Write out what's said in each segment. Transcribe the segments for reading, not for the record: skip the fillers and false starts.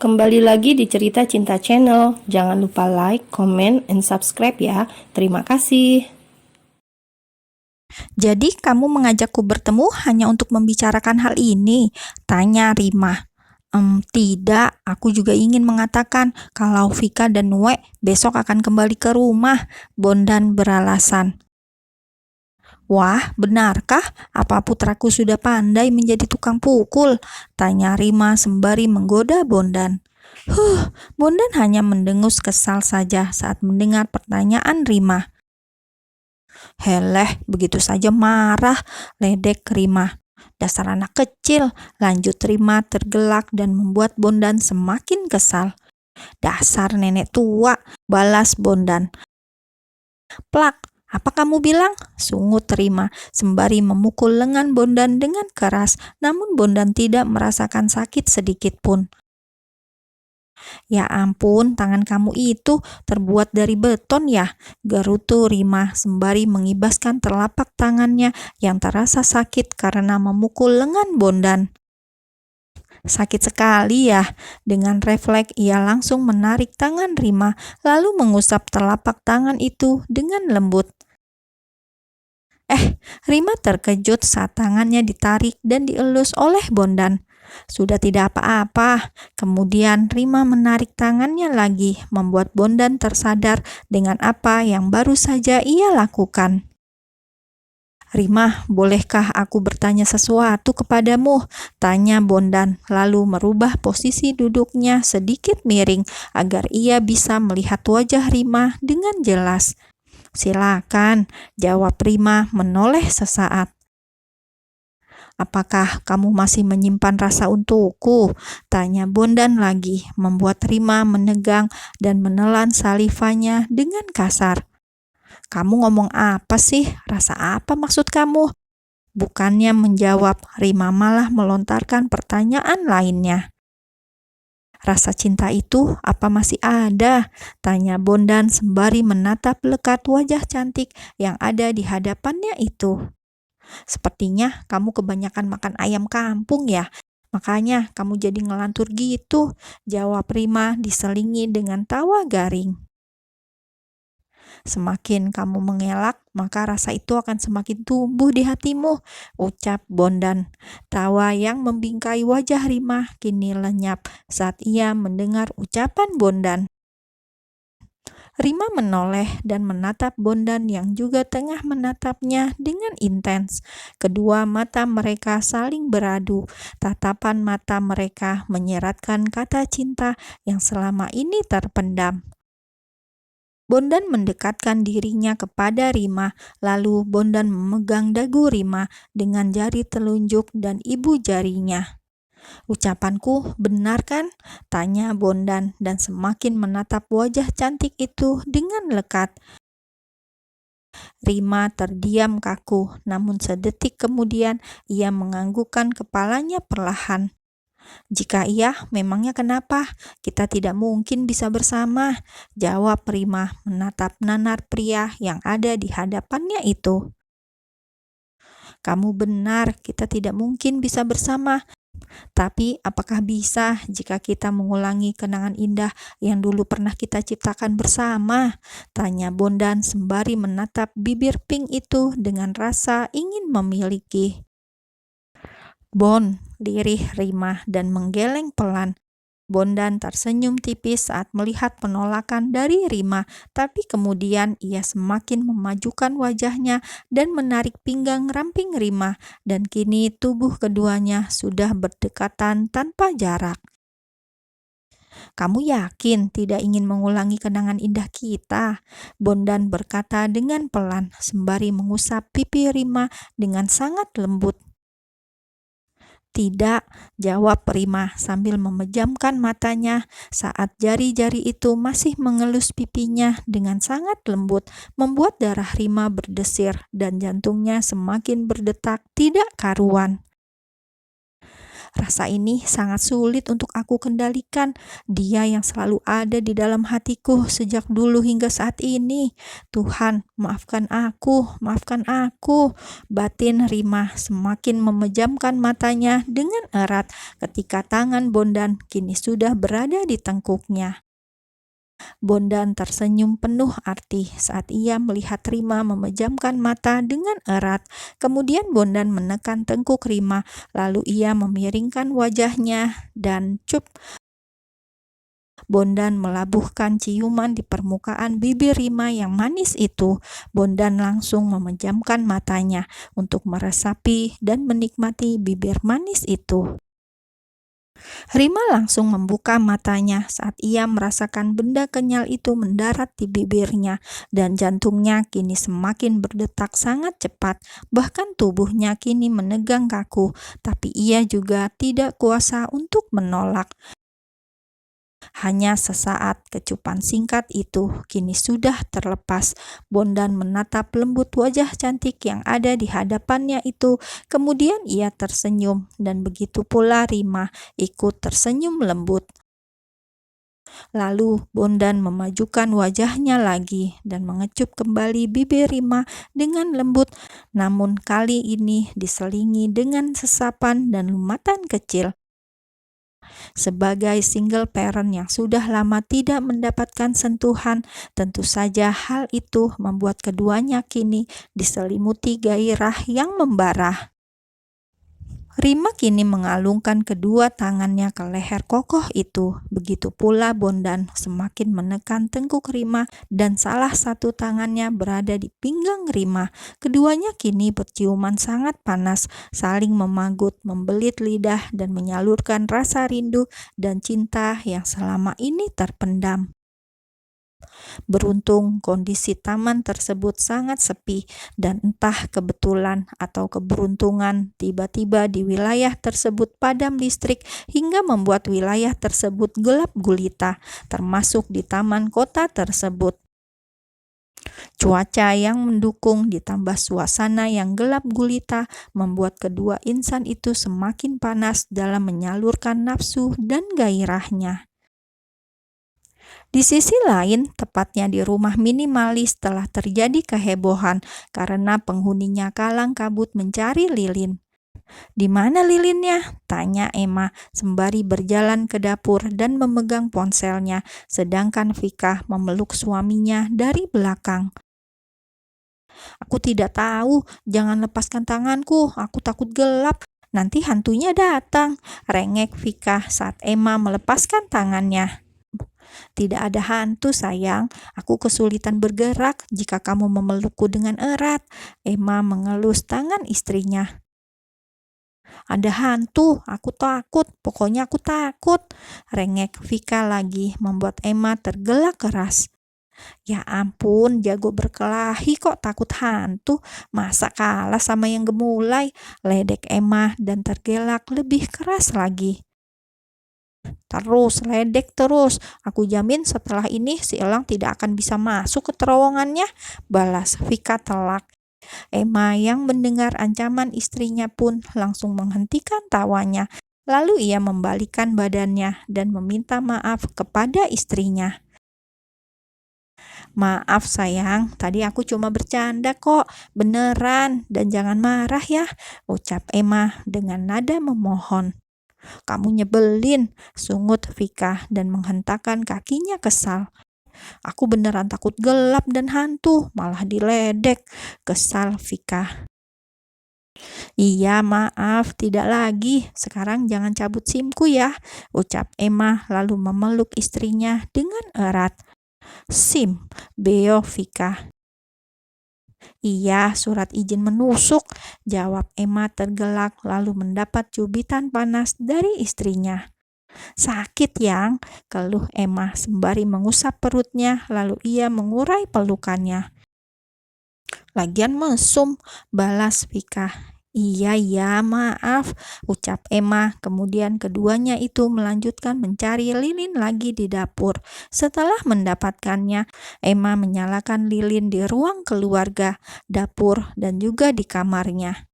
Kembali lagi di Cerita Cinta Channel. Jangan lupa like, comment, and subscribe ya. Terima kasih. Jadi kamu mengajakku bertemu hanya untuk membicarakan hal ini? Tanya Rima. Tidak, aku juga ingin mengatakan kalau Vika dan Nue besok akan kembali ke rumah, Bondan beralasan. Wah, benarkah? Apa putraku sudah pandai menjadi tukang pukul? Tanya Rima sembari menggoda Bondan. Bondan hanya mendengus kesal saja saat mendengar pertanyaan Rima. Heleh, begitu saja marah, ledek Rima. Dasar anak kecil, lanjut Rima tergelak dan membuat Bondan semakin kesal. Dasar nenek tua, balas Bondan. Plak, apa kamu bilang? Sungut Rima sembari memukul lengan Bondan dengan keras, namun Bondan tidak merasakan sakit sedikit pun. Ya ampun, tangan kamu itu terbuat dari beton ya, gerutu Rima sembari mengibaskan telapak tangannya yang terasa sakit karena memukul lengan Bondan. Sakit sekali ya. Dengan refleks ia langsung menarik tangan Rima lalu mengusap telapak tangan itu dengan lembut. Rima terkejut saat tangannya ditarik dan dielus oleh Bondan. Sudah tidak apa-apa. Kemudian Rima menarik tangannya lagi, membuat Bondan tersadar dengan apa yang baru saja ia lakukan. Rima, bolehkah aku bertanya sesuatu kepadamu? Tanya Bondan, lalu merubah posisi duduknya sedikit miring agar ia bisa melihat wajah Rima dengan jelas. Silakan, jawab Rima menoleh sesaat. Apakah kamu masih menyimpan rasa untukku? Tanya Bondan lagi, membuat Rima menegang dan menelan salivanya dengan kasar. Kamu ngomong apa sih? Rasa apa maksud kamu? Bukannya menjawab, Rima malah melontarkan pertanyaan lainnya. Rasa cinta itu apa masih ada? Tanya Bondan sembari menatap lekat wajah cantik yang ada di hadapannya itu. Sepertinya kamu kebanyakan makan ayam kampung ya, makanya kamu jadi ngelantur gitu, jawab Rima diselingi dengan tawa garing. Semakin kamu mengelak, maka rasa itu akan semakin tumbuh di hatimu, ucap Bondan. Tawa yang membingkai wajah Rima kini lenyap saat ia mendengar ucapan Bondan. Rima menoleh dan menatap Bondan yang juga tengah menatapnya dengan intens. Kedua mata mereka saling beradu. Tatapan mata mereka menyeratkan kata cinta yang selama ini terpendam. Bondan mendekatkan dirinya kepada Rima, lalu Bondan memegang dagu Rima dengan jari telunjuk dan ibu jarinya. Ucapanku benar kan? Tanya Bondan dan semakin menatap wajah cantik itu dengan lekat. Rima terdiam kaku, namun sedetik kemudian ia menganggukkan kepalanya perlahan. Jika iya, memangnya kenapa? Kita tidak mungkin bisa bersama, jawab Rima menatap nanar pria yang ada di hadapannya itu. Kamu benar, kita tidak mungkin bisa bersama. Tapi apakah bisa jika kita mengulangi kenangan indah yang dulu pernah kita ciptakan bersama? Tanya Bondan sembari menatap bibir pink itu dengan rasa ingin memiliki. Bon, lirih Rima dan menggeleng pelan. Bondan tersenyum tipis saat melihat penolakan dari Rima, tapi kemudian ia semakin memajukan wajahnya dan menarik pinggang ramping Rima, dan kini tubuh keduanya sudah berdekatan tanpa jarak. Kamu yakin tidak ingin mengulangi kenangan indah kita? Bondan berkata dengan pelan, sembari mengusap pipi Rima dengan sangat lembut. Tidak, jawab Rima sambil memejamkan matanya saat jari-jari itu masih mengelus pipinya dengan sangat lembut, membuat darah Rima berdesir dan jantungnya semakin berdetak tidak karuan. Rasa ini sangat sulit untuk aku kendalikan. Dia yang selalu ada di dalam hatiku sejak dulu hingga saat ini. Tuhan, maafkan aku, maafkan aku. Batin Rima semakin memejamkan matanya dengan erat ketika tangan Bondan kini sudah berada di tengkuknya. Bondan tersenyum penuh arti saat ia melihat Rima memejamkan mata dengan erat. Kemudian Bondan menekan tengkuk Rima, lalu ia memiringkan wajahnya dan cup. Bondan melabuhkan ciuman di permukaan bibir Rima yang manis itu. Bondan langsung memejamkan matanya untuk meresapi dan menikmati bibir manis itu. Rima langsung membuka matanya saat ia merasakan benda kenyal itu mendarat di bibirnya, dan jantungnya kini semakin berdetak sangat cepat. Bahkan tubuhnya kini menegang kaku, tapi ia juga tidak kuasa untuk menolak. Hanya sesaat kecupan singkat itu kini sudah terlepas. Bondan menatap lembut wajah cantik yang ada di hadapannya itu. Kemudian ia tersenyum, dan begitu pula Rima ikut tersenyum lembut. Lalu Bondan memajukan wajahnya lagi dan mengecup kembali bibir Rima dengan lembut, namun kali ini diselingi dengan sesapan dan lumatan kecil. Sebagai single parent yang sudah lama tidak mendapatkan sentuhan, tentu saja hal itu membuat keduanya kini diselimuti gairah yang membara. Rima kini mengalungkan kedua tangannya ke leher kokoh itu. Begitu pula Bondan semakin menekan tengkuk Rima dan salah satu tangannya berada di pinggang Rima. Keduanya kini berciuman sangat panas, saling memanggut, membelit lidah dan menyalurkan rasa rindu dan cinta yang selama ini terpendam. Beruntung kondisi taman tersebut sangat sepi, dan entah kebetulan atau keberuntungan tiba-tiba di wilayah tersebut padam listrik hingga membuat wilayah tersebut gelap gulita, termasuk di taman kota tersebut. Cuaca yang mendukung ditambah suasana yang gelap gulita membuat kedua insan itu semakin panas dalam menyalurkan nafsu dan gairahnya. Di sisi lain, tepatnya di rumah minimalis telah terjadi kehebohan karena penghuninya kalang kabut mencari lilin. "Di mana lilinnya?" tanya Emma sembari berjalan ke dapur dan memegang ponselnya, sedangkan Vika memeluk suaminya dari belakang. "Aku tidak tahu, jangan lepaskan tanganku, aku takut gelap, nanti hantunya datang," rengek Vika saat Emma melepaskan tangannya. "Tidak ada hantu, sayang. Aku kesulitan bergerak jika kamu memelukku dengan erat." Emma mengelus tangan istrinya. "Ada hantu, aku takut. Pokoknya aku takut," rengek Vika lagi, membuat Emma tergelak keras. "Ya ampun, jago berkelahi kok takut hantu. Masa kalah sama yang gemulai?" ledek Emma dan tergelak lebih keras lagi. "Terus, ledek terus. Aku jamin setelah ini si elang tidak akan bisa masuk ke terowongannya," balas Vika telak. Emma yang mendengar ancaman istrinya pun langsung menghentikan tawanya. Lalu ia membalikkan badannya dan meminta maaf kepada istrinya. "Maaf sayang, tadi aku cuma bercanda kok, beneran, dan jangan marah ya," ucap Emma dengan nada memohon. "Kamu nyebelin," sungut Vika dan menghentakkan kakinya kesal. "Aku beneran takut gelap dan hantu, malah diledek," kesal Vika. "Iya, maaf, tidak lagi. Sekarang jangan cabut SIM-ku ya," ucap Emma lalu memeluk istrinya dengan erat. "SIM?" beo Vika. "Iya, surat izin menusuk," jawab Emma tergelak lalu mendapat cubitan panas dari istrinya. "Sakit, Yang," keluh Emma sembari mengusap perutnya lalu ia mengurai pelukannya. "Lagian mesum," balas Vika. Iya, maaf," ucap Emma. Kemudian keduanya itu melanjutkan mencari lilin lagi di dapur. Setelah mendapatkannya, Emma menyalakan lilin di ruang keluarga, dapur, dan juga di kamarnya.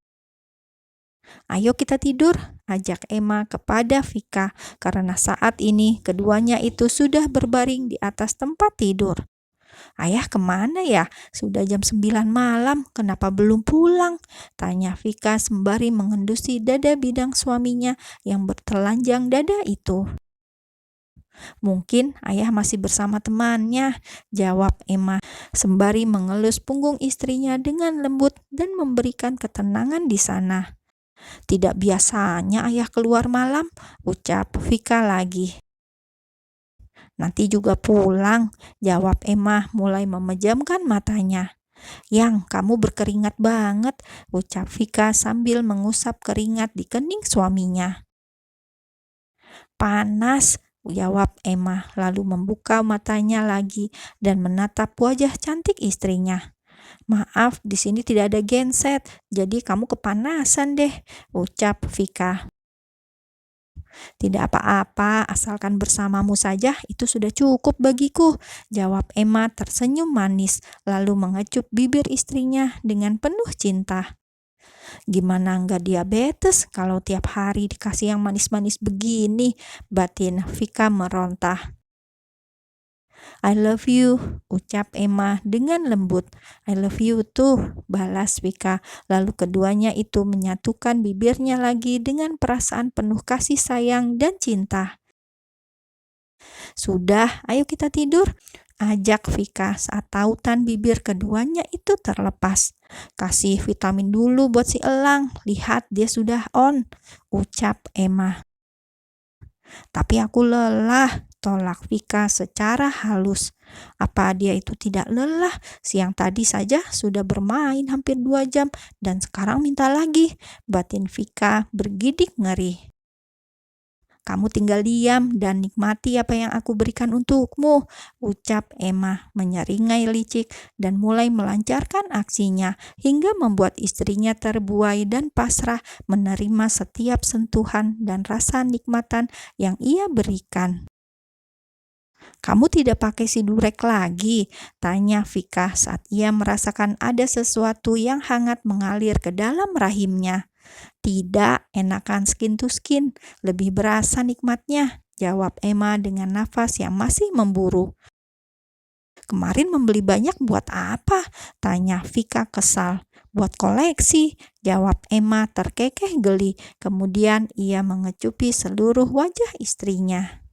Ayo kita tidur, ajak Emma kepada Vika, karena saat ini keduanya itu sudah berbaring di atas tempat tidur. Ayah kemana ya? Sudah jam 9 malam, kenapa belum pulang? Tanya Vika sembari mengendusi dada bidang suaminya yang bertelanjang dada itu. Mungkin ayah masih bersama temannya, jawab Emma sembari mengelus punggung istrinya dengan lembut dan memberikan ketenangan di sana. Tidak biasanya ayah keluar malam, ucap Vika lagi. Nanti juga pulang, jawab Emma mulai memejamkan matanya. Yang, kamu berkeringat banget, ucap Vika sambil mengusap keringat di kening suaminya. Panas, jawab Emma lalu membuka matanya lagi dan menatap wajah cantik istrinya. Maaf, di sini tidak ada genset, jadi kamu kepanasan deh, ucap Vika. Tidak apa-apa, asalkan bersamamu saja itu sudah cukup bagiku, jawab Emma tersenyum manis, lalu mengecup bibir istrinya dengan penuh cinta. Gimana nggak diabetes kalau tiap hari dikasih yang manis-manis begini, batin Vika merontah. I love you, ucap Emma dengan lembut. I love you too, balas Vika. Lalu keduanya itu menyatukan bibirnya lagi dengan perasaan penuh kasih sayang dan cinta. Sudah, ayo kita tidur, ajak Vika saat tautan bibir keduanya itu terlepas. Kasih vitamin dulu buat si elang, lihat dia sudah on, ucap Emma. Tapi aku lelah, tolak Vika secara halus. Apa dia itu tidak lelah? Siang tadi saja sudah bermain hampir 2 jam dan sekarang minta lagi, batin Vika bergidik ngeri. Kamu tinggal diam dan nikmati apa yang aku berikan untukmu, ucap Emma menyeringai licik dan mulai melancarkan aksinya hingga membuat istrinya terbuai dan pasrah menerima setiap sentuhan dan rasa nikmatan yang ia berikan. Kamu tidak pakai si durek lagi? Tanya Vika saat ia merasakan ada sesuatu yang hangat mengalir ke dalam rahimnya. Tidak, enakan skin to skin, lebih berasa nikmatnya, jawab Emma dengan nafas yang masih memburu. Kemarin membeli banyak buat apa? Tanya Vika kesal. Buat koleksi, jawab Emma terkekeh geli. Kemudian ia mengecupi seluruh wajah istrinya.